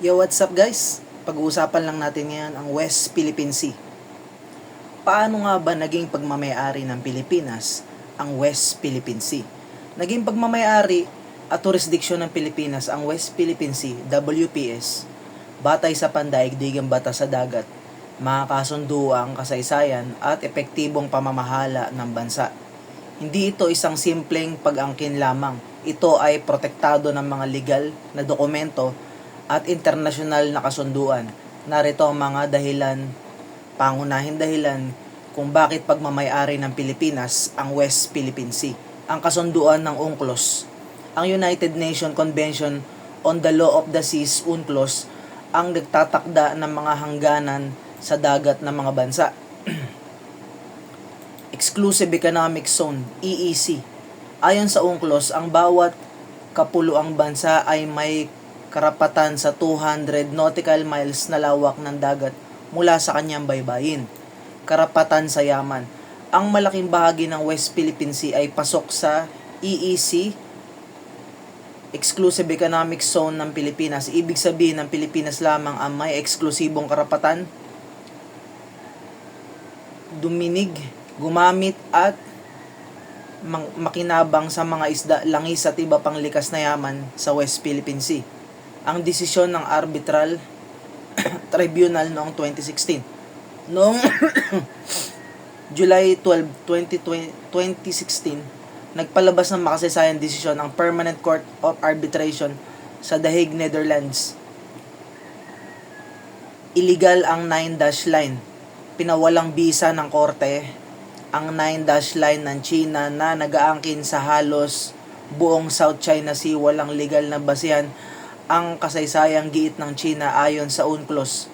Yo, what's up guys? Pag-uusapan lang natin ngayon ang West Philippine Sea. Paano nga ba naging pagmamayari ng Pilipinas ang West Philippine Sea? Naging pagmamayari at jurisdiksyon ng Pilipinas ang West Philippine Sea, WPS, batay sa pandaigdigang batas sa dagat, mga kasunduang kasaysayan at epektibong pamamahala ng bansa. Hindi ito isang simpleng pag-angkin lamang. Ito ay protektado ng mga legal na dokumento at internasyonal na kasunduan. Narito ang mga pangunahing dahilan kung bakit pagmamayari ng Pilipinas ang West Philippine Sea. Ang kasunduan ng UNCLOS. Ang United Nations Convention on the Law of the Seas, UNCLOS, ang nagtatakda ng mga hangganan sa dagat ng mga bansa. Exclusive Economic Zone, EEZ. Ayon sa UNCLOS, ang bawat kapuluang bansa ay may karapatan sa 200 nautical miles na lawak ng dagat mula sa kanyang baybayin. Karapatan sa yaman. Ang malaking bahagi ng West Philippine Sea ay pasok sa EEZ, Exclusive Economic Zone ng Pilipinas. Ibig sabihin ng Pilipinas lamang ang may eksklusibong karapatan duminig, gumamit at makinabang sa mga isda, langis at iba pang likas na yaman sa West Philippine Sea. Ang desisyon ng Arbitral Tribunal noong 2016. Noong July 12, 2016, nagpalabas ng makasaysayang desisyon ang Permanent Court of Arbitration sa The Hague, Netherlands. Illegal ang 9-dash line. Pinawalang bisa ng korte ang 9-dash line ng China na nag-aangkin sa halos buong South China Sea. Walang legal na basihan ang kasaysayang giit ng China ayon sa UNCLOS.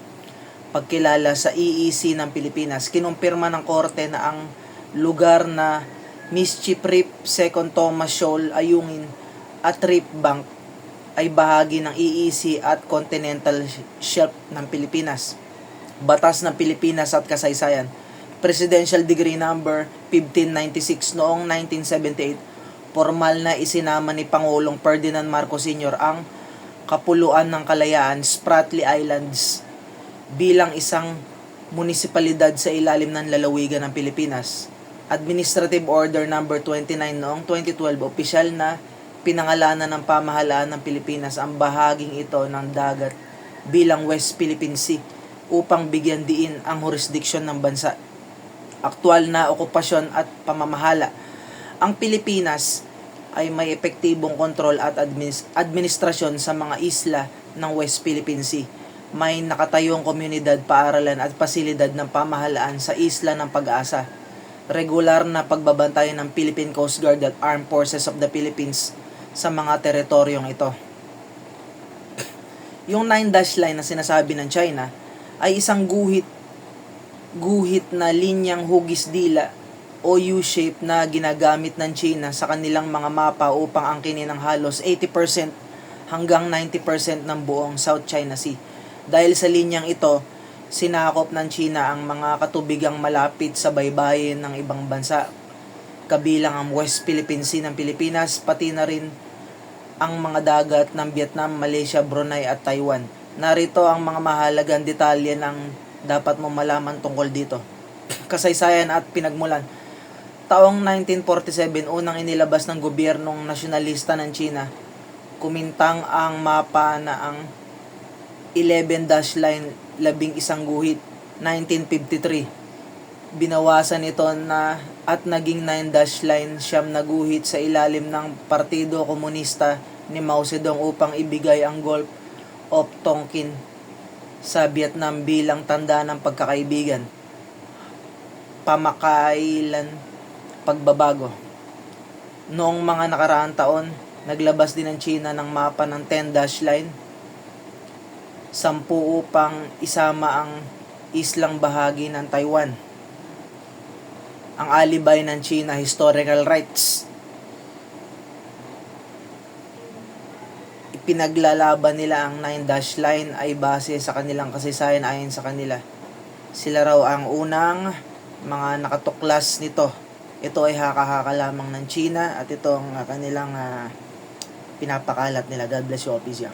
Pagkilala sa EEZ ng Pilipinas, kinumpirma ng korte na ang lugar na Mischief Reef, Second Thomas Shoal, Ayungin at Reef Bank ay bahagi ng EEZ at Continental Shelf ng Pilipinas. Batas ng Pilipinas at kasaysayan. Presidential Decree Number 1596 noong 1978, formal na isinama ni Pangulong Ferdinand Marcos Sr. ang Kapuluan ng Kalayaan, Spratly Islands, bilang isang munisipalidad sa ilalim ng lalawigan ng Pilipinas. Administrative Order Number 29 noong 2012, opisyal na pinangalanan ng pamahalaan ng Pilipinas ang bahaging ito ng dagat bilang West Philippine Sea upang bigyan diin ang jurisdiksyon ng bansa. Aktual na okupasyon at pamamahala. Ang Pilipinas ay may epektibong kontrol at administrasyon sa mga isla ng West Philippine Sea. May nakatayong komunidad, paaralan at pasilidad ng pamahalaan sa isla ng Pag-asa. Regular na pagbabantay ng Philippine Coast Guard at Armed Forces of the Philippines sa mga teritoryong ito. Yung 9-dash line na sinasabi ng China ay isang guhit na linyang hugis-dila o U-shape na ginagamit ng China sa kanilang mga mapa upang angkinin ng halos 80% hanggang 90% ng buong South China Sea. Dahil sa linyang ito, sinakop ng China ang mga katubigang malapit sa baybayin ng ibang bansa, kabilang ang West Philippine Sea ng Pilipinas, pati na rin ang mga dagat ng Vietnam, Malaysia, Brunei at Taiwan. Narito ang mga mahalagang detalye ng dapat mong malaman tungkol dito. Kasaysayan at pinagmulan. Taong 1947, unang inilabas ng gobyernong nasyonalista ng China. Kumintang ang mapa na ang 11-dash line, 11 guhit, 1953. Binawasan ito na at naging 9-dash line, 9 na guhit sa ilalim ng Partido Komunista ni Mao Zedong upang ibigay ang Gulf of Tonkin sa Vietnam bilang tanda ng pagkakaibigan. Pamakailan pagbabago. Noong mga nakaraang taon, naglabas din ng China ng mapa ng 10-dash line, 10 upang isama ang islang bahagi ng Taiwan. Ang alibay ng China, historical rights. Ipinaglalaban nila ang 9-dash line ay base sa kanilang kasaysayan ayon sa kanila. Sila raw ang unang mga nakatuklas nito. Ito ay haka-haka lamang ng China at ito ang kanilang pinapakalat nila. God bless you, Opis.